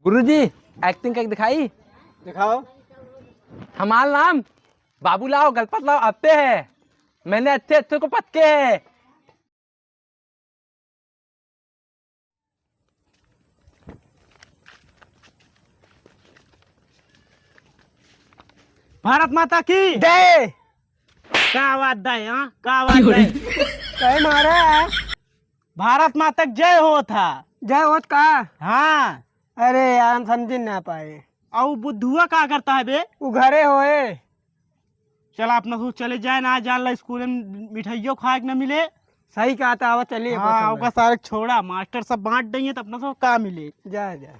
गुरुजी acting करके दिखाई। दिखाओ। हमारा नाम बाबूलाल गलपत लाल आते हैं। मैंने अच्छे अच्छे को पक्के है। भारत माता की जय। का आवाज है? हाँ का आवाज है? कहे मारा है। भारत माता की जय हो था। जय होत का। हाँ। अरे यार हम समझ ना पाए। और बुद्धुआ का करता है बे? वो घरे होए। चला अपना सोच चले जाए ना जान ला स्कूल में मिठाइयों खाए के न मिले। सही कहा था। आवा चलिए। हाँ ओका सारे छोड़ा मास्टर सब बांट देंगे तो अपना सब का मिले। जा जा।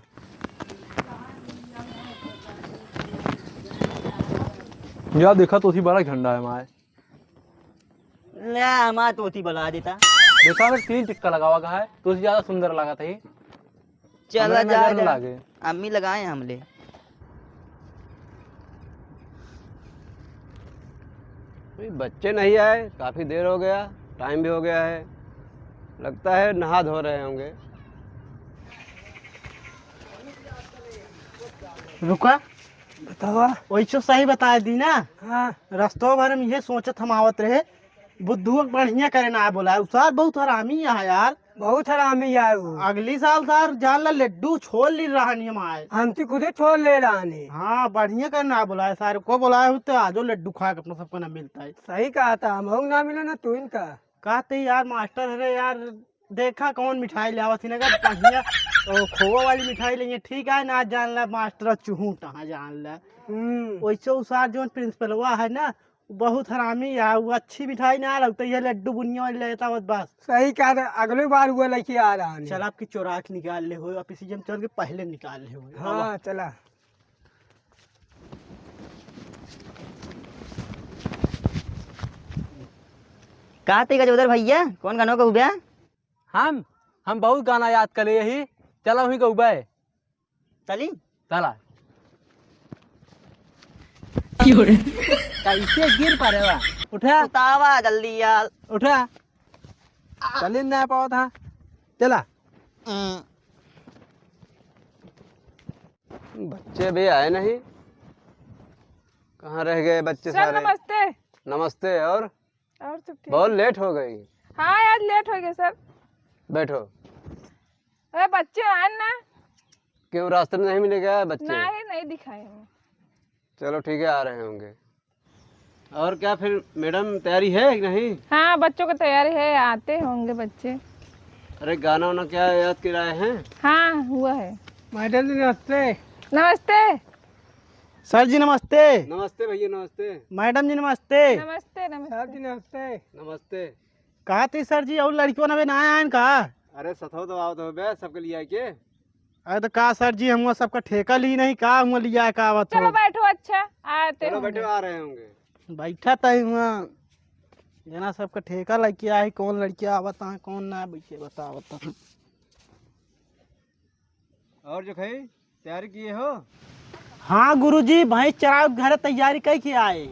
यार देखा तो बड़ा झंडा है हमारे। हमारा तोती बना देता। देखा मैं 3 टिक्का लगा हुआ है तो ज्यादा सुंदर लगा था। चला हमें नजर न जा लागे। अम्मी लगाए हमले। बच्चे नहीं आए, काफी देर हो गया, टाइम भी हो गया है। लगता है नहा धो रहे होंगे। रुका बतावा। वैसे सही बता दी ना। हाँ रस्तों भर में ये सोचत हम आवत रहे बुद्धुआ बढ़िया करे ना बोला उसार बहुत हरामी है यार। बहुत हरामी आए वो। अगली साल सार जान ला लड्डू छोड़ ली रहा नहीं हमारे। हमसे खुदे छोड़ ले रहा। हाँ बढ़िया करना बोला है सारे को बोला है तो आजो लड्डू खा के अपना सबको ना मिलता है। सही कहा था। हम ना मिले ना तू इनका। कहते यार मास्टर अरे यार देखा कौन मिठाई लावा थी ना बढ़िया तो खोवा वाली मिठाई लेंगे ठीक है ना जान ला मास्टर चूहूटा जान ला। वैसे उसार जो प्रिंसिपल हुआ है ना बहुत हरामी है। वो अच्छी मिठाई ना लगता है लड्डू बुनिया वाली लेता बस। सही कहा था। अगली बार हुआ लेके आ रहा है। चल आपकी चोरा के निकाल ले हो आप इसी जम चल के पहले निकाल ले हो। हाँ चला। कहा थे उधर भैया कौन गानों का हुआ? हम बहुत गाना याद करे यही। चला वही कहूँ बे। चली चला। कैसे गिर पा रहे? उठा उतावा जल्दी यार। उठा। चल ना पाओ था। चला। बच्चे भी आए नहीं, कहाँ रह गए बच्चे सर सारे? नमस्ते। नमस्ते। और और सब ठीक? बहुत लेट हो गई। हाँ आज लेट हो गया सर। बैठो। अरे बच्चे आए ना। क्यों रास्ते में नहीं मिले क्या बच्चे? नहीं दिखाए हमें। चलो ठीक है, आ रहे होंगे। और क्या फिर मैडम तैयारी है कि नहीं? हाँ बच्चों की तैयारी है आते होंगे बच्चे। अरे गाना वाना क्या याद कराए हैं? हाँ हुआ है। मैडम जी नमस्ते। नमस्ते। सर जी नमस्ते। नमस्ते भैया नमस्ते। मैडम जी नमस्ते। नमस्ते सर नमस्ते। जी नमस्ते। नमस्ते। कहा थी सर जी और लड़कियों ने ना आए कहा? अरे सथो तो आओ तो बे सबके लिए आए के। अरे तो कहा सर जी हम सबका ठेका ली नहीं कहा हम लिया कहा चलो बैठो अच्छा आते चलो होंगे। बैठो, आ रहे होंगे। बैठा था हुआ जना सबका ठेका लड़की आई कौन लड़की आवत है कौन ना बैठे बतावत। और जो खई तैयारी किए हो? हाँ गुरुजी भैंस चराव घर तैयारी कई के आए।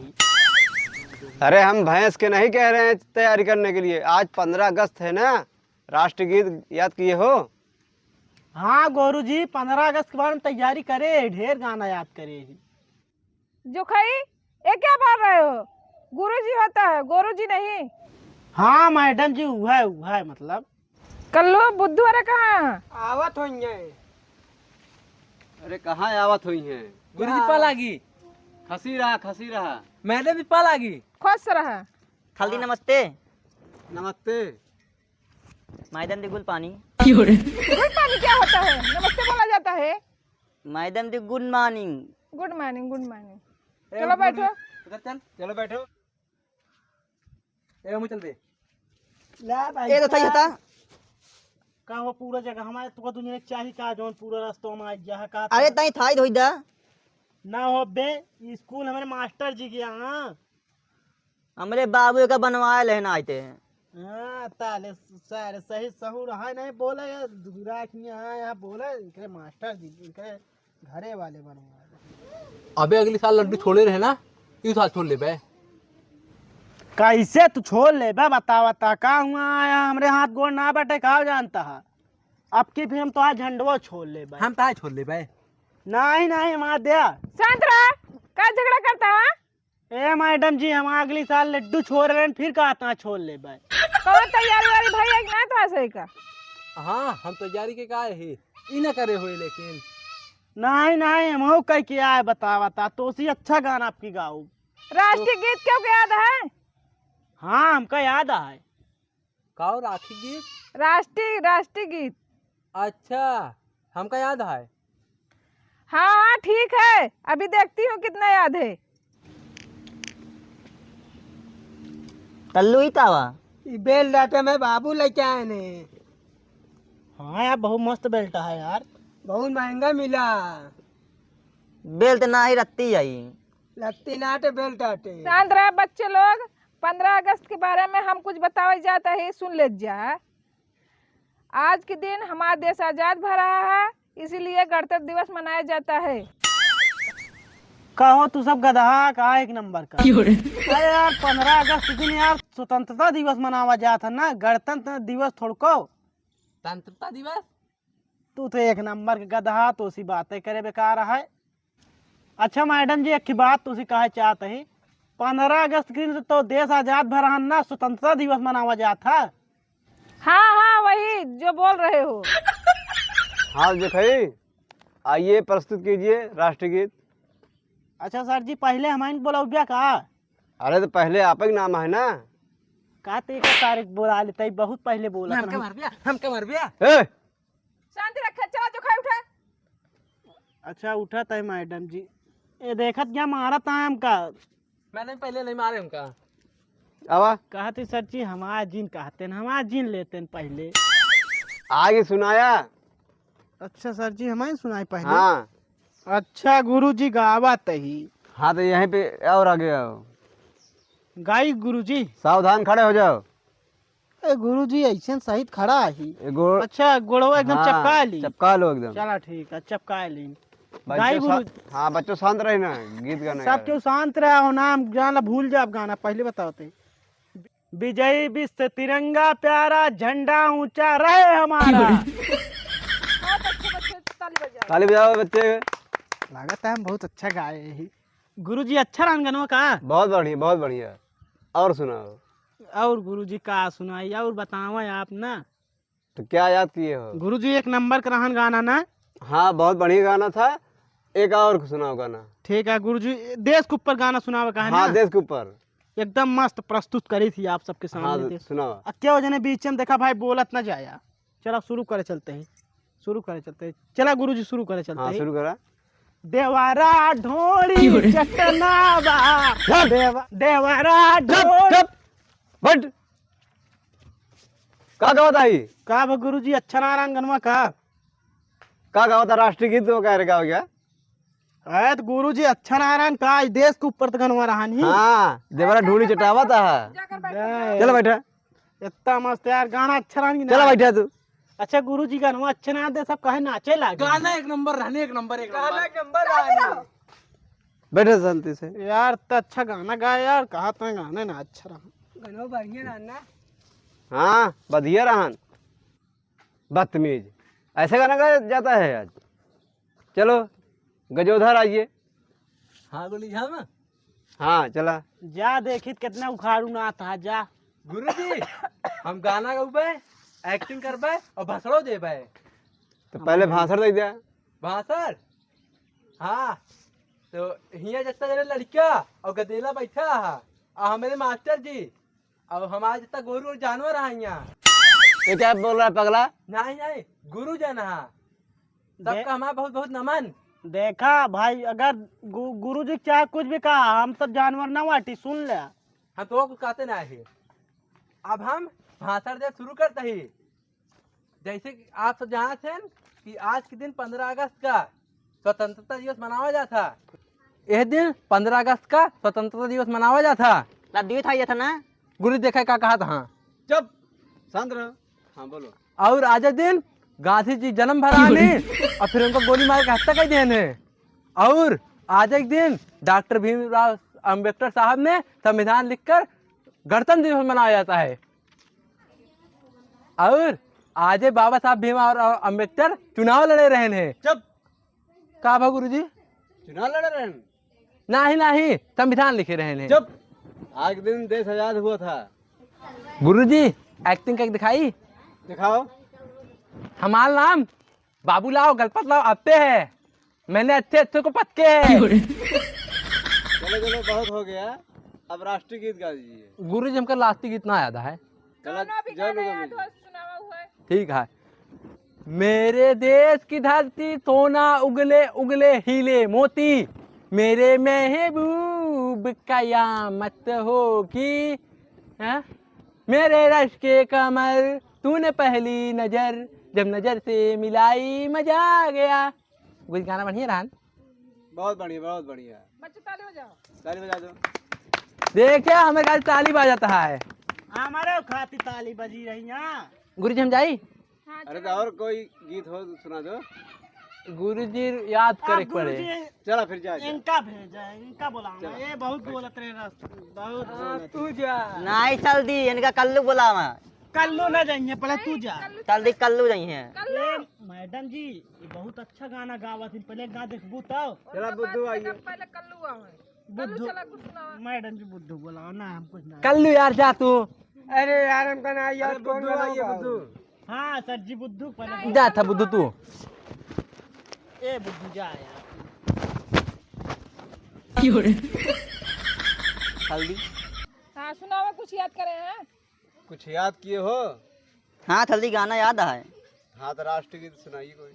अरे हम भैंस के नहीं कह रहे हैं तैयारी करने के लिए। आज 15 अगस्त है ना, राष्ट्रगीत याद किए हो? हाँ गुरुजी 15 अगस्त के बारे में तैयारी करे ढेर गाना याद करे। जो खाई ये क्या बोल रहे हो? गुरुजी होता है गुरुजी नहीं। हाँ मैडम जी हुआ है मतलब। कल्लू बुद्धू अरे कहाँ? आवत हो। अरे कहाँ आवत हुई हैं? गुरुजी पा लागी। खसी रहा। मैडम भी पा लागी। खुश रहा। हल्दी नमस्ते। नमस्ते। मैडम दी गुल पानी। गुड पानी क्या होता है? नमस्ते बोला जाता है। मैडम दी good morning. Good morning good morning. चलो बैठो। चल चलो बैठो। ए चल दे। ये तो सही था। का वो पूरा जगह हमारे तो दुनिया चाहिए का जोन पूरा रास्ता में जहाँ का अरे तई थाई धोई दा ना हो बे स्कूल हमारे मास्टर जी के यहाँ। हमरे बाबू का बनवाए लेना आते हैं। हाँ ताले सारे सही सहू रहा नहीं बोले दूरा की यहाँ बोले इनके मास्टर जी इनके घरे वाले बनवाए। अबे अगली साल लड्डू छोड़े रहे ना, इस साल छोड़ ले बे। कैसे तू छोड़ ले बे बता का हुआ आया हमरे हाथ गोड़ ना बैठे कहा जानता है। अब की फिर हम तो आज झंडवा छोड़ ले बे। हम ताए छोड़ ले बे। नहीं नहीं महादया। शांत रहा, का झगड़ा करता है? ए मैडम जी, हम अगली साल लड्डू छोड़ रहे हैं, फिर कहा छोड़ ले भाई। कौन तैयारी वाली भाई एक ना तो ऐसे का? हाँ हम तैयारी के काहे ही ई न करे हुए, लेकिन नहीं नहीं, हम कह किया है, बता तो उसी अच्छा गाना आपकी गाओ। राष्ट्रीय गीत क्यों को याद है? हाँ हमका याद है। काओ राखी गीत? राष्ट्रीय गीत। अच्छा हमका याद है। हाँ हाँ ठीक है, अभी देखती हूँ कितना याद है। कल्लू ही तावा बेल डाटे में बाबू लेके आए ने। हाँ यार बहुत मस्त बेल्ट है यार, बहुत महंगा मिला। बेल तो ना ही रत्ती आई। लगती नाटे बेल्ट आटे। शांत रहे बच्चे लोग, 15 अगस्त के बारे में हम कुछ बताया जाता है, सुन ले जा। आज के दिन हमारा देश आजाद भर रहा है, इसीलिए गणतंत्र दिवस मनाया जाता है। कहो तू सब गधा का एक नंबर का। अरे यार 15 अगस्त के दिन यार स्वतंत्रता दिवस मनावा जाता ना, गणतंत्र दिवस थोड़को। स्वतंत्रता दिवस? तू तो एक नंबर का गधा, तो उसी बातें करे बेकार है। अच्छा मैडम जी, एक की बात तुझे कहे चाहते हैं, 15 अगस्त के दिन तो देश आजाद भर रहा ना, स्वतंत्रता दिवस मनावा जाता। हाँ हाँ वही जो बोल रहे हो। हाँ जो खई, आइए प्रस्तुत कीजिए राष्ट्रीय गीत। अच्छा सर जी, पहले हमारे बोला का? अरे तो पहले आप ही नाम है ना। का तारीख बोला लेते, बहुत पहले बोला। हमके मर गया। ए! शांति रखे, चला जो खाए उठा। अच्छा उठा था मैडम जी, ये देखत क्या मारा था हमका। मैंने पहले नहीं मारे हमका। आवा कहते सर जी हमारा जिन कहते हैं, हमारा जिन लेते हैं पहले। आगे सुनाया। अच्छा सर जी हमारे सुनाई पहले। हाँ अच्छा गुरु जी गावत ही। हाँ तो यहीं पे और आगे आओ। गाई गुरु जी। सावधान खड़े हो जाओ। गुरु जी ऐसे सहित खड़ा ही। अच्छा गोड़वा एकदम हाँ, चपका ली। चपका लो एकदम। चला ठीक है, चपका ली। गाई गुरु। हाँ बच्चों शांत रहे ना, गीत गाने सब क्यों शांत रहा हो, नाम गाना भूल जाओ, गाना पहले बताते। विजयी विश्व तिरंगा प्यारा, झंडा ऊंचा रहे हमारा। बहुत अच्छे बच्चे, ताली बजाओ। ताली बजाओ बच्चे। लागत है हम बहुत अच्छा गाए ही। गुरु जी अच्छा रंगनों का। बहुत बढ़िया बहुत बढ़िया। और सुनाओ। और गुरु जी का सुनाई और बतावा आप ना। तो क्या याद किए हो? गुरु जी एक नंबर का रहन गाना ना। हाँ बहुत बढ़िया गाना था। एक और सुनाओ गाना। ठीक है गुरु जी, देश के ऊपर गाना सुनावा का है हाँ ना? देश के ऊपर एकदम मस्त प्रस्तुत करी थी आप सबके सामने। हाँ देश। सुनाओ। क्या वजह बीच में देखा भाई बोलत ना जाया। चलो शुरू करे चलते हैं, चला गुरु जी शुरू करे चलते हाँ हैं। शुरू करा। देवारा ढोड़ी चटनावा, देवारा ढोड़ी। बट का गावता ही? का गुरु जी अच्छा नारायण गनवा का गावता राष्ट्रीय गीत तो कह रहे गाओ क्या? है तो गुरु जी अच्छा नारायण का इस देश के ऊपर तो गनवा रहा नहीं। हाँ देवरा ढूंढी चटावा था। जाकर बैठ। चलो बैठा। इतना मस्त यार गाना अच्छा रहा। चलो बैठा तू। अच्छा गुरु जी गाना अच्छा ना दे, सब कहे नाचे लागे। गाना एक नंबर रहने, एक नंबर। बैठे शांति से। यार तो अच्छा गाना गाया यार, कहा तो गाना ना अच्छा रहा। गाना बढ़िया रहना। हाँ बढ़िया रहन। बदतमीज ऐसे गाना गाया जाता है आज। चलो गजोधर आइए। हाँ गोली झामा। हाँ चला। जा देखित कितना उखाड़ू ना था। जा गुरुजी हम गाना गाऊबे, एक्टिंग करबे और भाषणो देबे। तो पहले भाषण दे दिया। भाषण? हाँ तो हिया जितना जने लड़का और गदेला बैठा है और हमारे मास्टर जी और हमारा जितना गोरू और जानवर है यहाँ। ये क्या बोल रहा है पगला? नहीं नहीं गुरु जन है सबका हमारा बहुत बहुत नमन। देखा भाई, अगर गुरु जी चाहे कुछ भी कहा, हम सब जानवर ना वाटी सुन ले। हम तो कुछ कहते ना है। अब हम भाषण दे शुरू करते ही। जैसे कि आप सब जानते हैं कि आज के दिन 15 अगस्त का स्वतंत्रता दिवस मनाया जाता। यह दिन 15 अगस्त का स्वतंत्रता दिवस मनाया जाता। लड्डू था ये था ना। गुरु देखा क्या कहा था? हाँ चुप शांत रहो। हाँ बोलो। और आज दिन गांधी जी जन्म भरा ने और फिर उनको गोली मार के हत्या कर दिए ने। और आज एक दिन डॉक्टर भीमराव अंबेडकर साहब ने संविधान लिखकर गणतंत्र दिवस मनाया जाता है। और आज बाबा साहब भीमराव अम्बेडकर चुनाव लड़े रहे हैं। जब का भा गुरुजी? चुनाव लड़ रहे हैं। नहीं नहीं, संविधान लिखे रहे हैं। चुप। आज के दिन देश आजाद हुआ था। गुरुजी एक्टिंग करके दिखाई। दिखाओ। हमारा नाम बाबूलाल गलपत लाल आते है। मैंने अच्छे अच्छे को पक्के है। चलो चलो बहुत हो गया, अब राष्ट्रीय गीत गा दीजिए। गुरुजी हमका लास्ट गीत ना याद है। गाना भी गाना याद हो सुनावा हुआ है। ठीक है। मेरे देश की धरती सोना उगले उगले हीले मोती, मेरे महबूब कयामत होगी। हैं? मेरे रश के कमर तूने पहली नजर, जब नजर से मिलाई मजा आ गया। कुछ गाना बढ़िया रहा। बहुत बढ़िया, बहुत बढ़िया। बच्चे ताली बजाओ। ताली बजा दो। देखिए हमें कल ताली बजाता है। हमारे खाती ताली बजी रही यहाँ। गुरुजी हम जाई। हाँ, अरे तो और कोई गीत हो तो सुना दो। गुरुजी याद करे पड़े। चला फिर जा। इनका भेजा, इनका बुलाना। ये बहुत बोलत रहे, बहुत बोलत। तू जा। नहीं जल्दी इनका कल्लू बुलावा। कल्लू न जाइए, पहले तू जा। जल्दी कल्लू जाइए। ये मैडम जी ये बहुत अच्छा गाना गावा थी, पहले गा देखबू तब। चला बुद्धू आइए। पहले कल्लू आओ है। बुद्धू चला कुछ सुनावा। मैडम जी बुद्धू बोलाओ ना, हम कुछ ना। कल्लू यार जा तू। अरे यार हमका ना याद बुद्धू आइए बुद्धू। हाँ सर जी बुद्धू पहले। जा था बुद्धू तू। ए बुद्धू जा यार। जल्दी। हाँ सुनावा, कुछ याद करे हैं। कुछ याद किए हो? हाँ जल्दी गाना याद है। हाँ तो राष्ट्रीय गीत सुनाइए कोई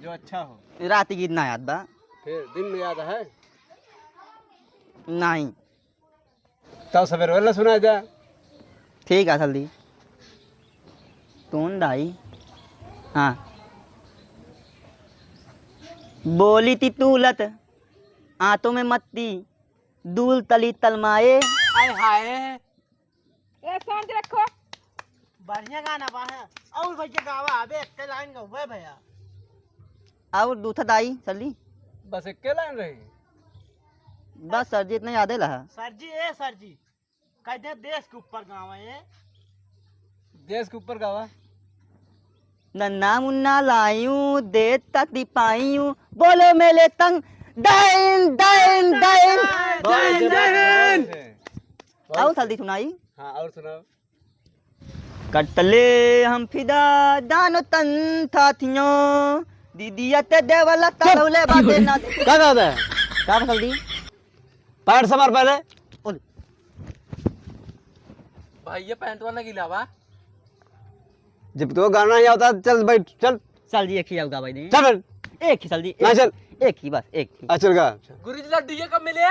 जो अच्छा हो। रात गीत ना याद बा। फिर दिन में याद है नहीं। तब सवेरे वाला सुना जा। ठीक है जल्दी। तून दाई। हाँ बोली थी तूलत आंतों में मत्ती, दूल तली तलमाए। आय हाय। ए शांति रखो। बढ़िया गाना बा है। और भैया गावा अबे एक लाइन गवे भैया। और दूथा दाई जल्दी। बस एक लाइन रही। बस सर जी इतना याद है लहा। सर जी कहते हैं देश के ऊपर गावा है। देश के ऊपर गावा। नन्ना मुन्ना लायूं देता दिपायूं, बोलो मेले तंग डाइन डाइन डाइन। आओ जल्दी सुनाई। हाँ और सुनाओ। कटले हम फिदा दानो तन था थियो, दीदिया ते देवला तलौले बाते ना। क्या गाता है? क्या जल्दी। पैर समार पहले। भैया पैंट वाला गिला बा। जब तो गाना नहीं आता चल बैठ चल। चल जी एक ही आऊगा भाई ने। चल बैठ। एक ही जल्दी। ना चल। एक ही बस एक ही। चल गा। गुरुजी लड्डू ये कब मिले?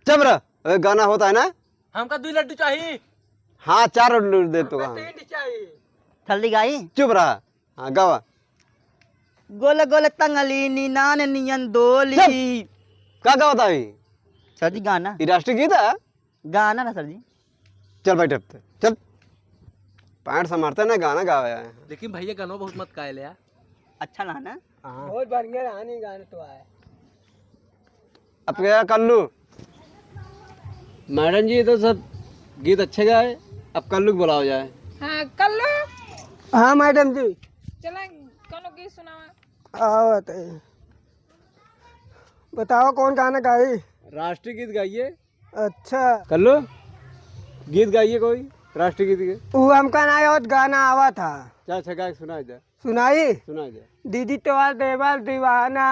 चल रहा। अबे गाना होता है ना। हमका 2 लड्डू चाहिए। हाँ 4 लड्डू दे तो कहाँ। 3 चाहिए। जल्दी गाई। चुप रहा। हाँ गावा। गोल गोल तंगली नीनान नियन डोली। क्या गाता है? सर जी गाना। ये राष्ट्रीय गीत है। गाना ना सर जी। चल बैठ अब चल। पैंट समारते ना गाना गावा है। लेकिन भैया गानो बहुत मत कायल यार। अच्छा ना ना। बहुत बढ़िया रानी गाने तो आए। अब क्या कल्लू? मैडम जी तो सब गीत अच्छे गाए, अब कल्लू को बुलाओ जाए। हाँ कल्लू। हाँ मैडम जी। चला कौन गीत सुनावा। आओ बताओ कौन गाना गाई। राष्ट्रीय गीत गाइए। अच्छा कल्लू गीत गाइए कोई राष्ट्रीय गीत के। वो हमका ना याद गाना आवा था। क्या अच्छा गा सुनाई दे। सुनाई। सुनाई दे। दीदी तो देवल दीवाना।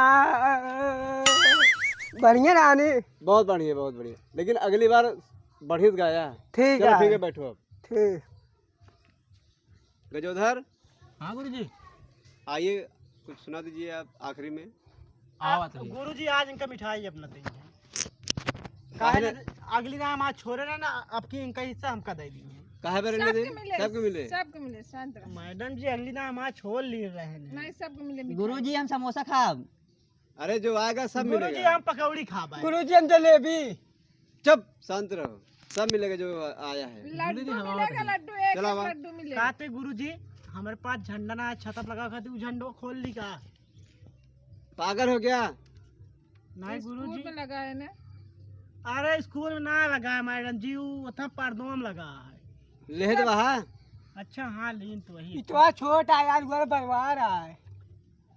बढ़िया रानी। बहुत बढ़िया बहुत बढ़िया, लेकिन अगली बार बढ़िया गाया। ठीक चलो है ठीक है बैठो अब। ठीक। गजोधर हाँ गुरुजी। आइए कुछ सुना दीजिए आप आखिरी में। गुरु जी आज इनका मिठाई अपना देंगे। अगली नाम आज छोड़े ना, अब की इनका हिस्सा हमका दे देंगे। कहे पे रहने दे। सबको मिले। सबको मिले शांत रहो। मैडम जी अगली नाम आज छोड़ ले रहे हैं। नहीं सबको मिले। गुरुजी हम समोसा खाब। अरे जो आएगा सब गुरु जी मिलेगा। हम पकौड़ी खा पाए। गुरु जी हम जलेबी। चुप शांत रहो, सब मिलेगा जो आया है। लड्डू मिलेगा। लड्डू एक चला वहाँ। लड्डू मिलेगा। कहते गुरु जी हमारे पास झंडा ना छत पर लगा खाते झंडो खोल ली का। पागल हो गया? नहीं गुरु स्कूल जी। में लगा है ना। अरे स्कूल में ना लगा है मैडम जी, वो था पर्दों में लगा है। ले तो वहाँ। अच्छा हाँ लीन तो वही। इतना छोटा यार घर बनवा रहा है।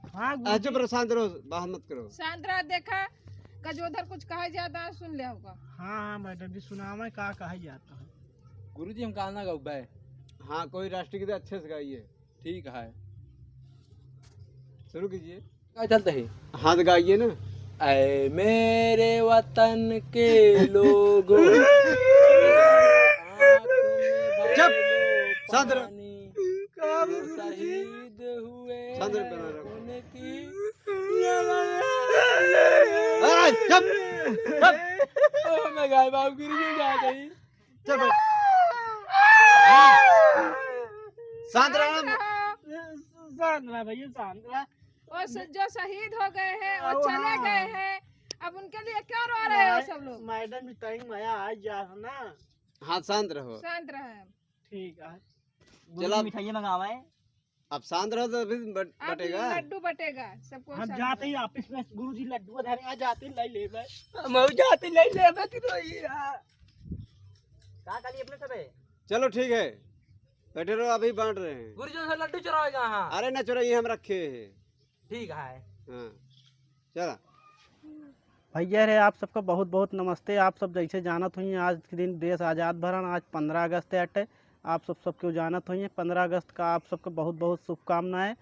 हाँ चुप रहो, शांत रहो, बात मत करो। शांत रहा, देखा कजोधर कुछ कहा जाता है, सुन लिया होगा। हाँ मैडम जी सुनावा का कहा जाता है। गुरुजी हम गाना गाओ बे। हाँ कोई राष्ट्रगीत अच्छे से गाइए। ठीक है, शुरू कीजिए। क्या चलते है? हाँ तो गाइए ना। ऐ मेरे वतन के लोगों, चुप, शांत रहो। शहीद हुए शांत रहो। उनकी चुप ओ मैं गाय बाबू गुरुजी गा गई। चुप, शांत रहो। शांत रहा भैया, शांत रहा। और जो शहीद हो गए हैं और चले गए हैं, अब उनके लिए क्यों रो रहे हो सब लोग? मैडम जी टाइम आया आज जा ना। हाँ शांत रहो। शांत रहे। ठीक है, चलो मिठाइयाँ मंगावे। अब शांत रहो तो फिर अब बटेगा। लड्डू बटेगा सबको। हम शांत जाते ही ऑफिस में गुरुजी लड्डू धरे आ जाते ही ले ले। मैं जाती ले ले मैं तो का काली अपने सबे। चलो ठीक है, बैठे रहो, अभी बांट रहे हैं। गुरुजी से लड्डू चुराएगा। हाँ अरे न चुराइए, हम रखे हैं। ठीक है। हाँ चला। भैया रे आप सबका बहुत बहुत नमस्ते। आप सब जैसे जानत हुई आज के दिन देश आज़ाद भरन, आज 15 अगस्त है। आप सब क्यों जानत हुई 15 अगस्त का आप सबको बहुत बहुत शुभकामनाएं।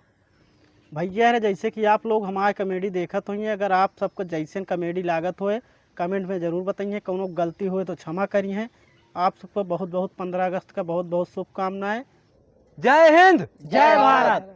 भैया रे जैसे कि आप लोग हमारे कॉमेडी देखत हुई, अगर आप सबको जैसे कॉमेडी लागत होए कमेंट में ज़रूर बताइए, कोनो गलती हुए तो क्षमा करी है। आप सबको बहुत बहुत 15 अगस्त का बहुत बहुत शुभकामनाएं। जय हिंद, जय भारत।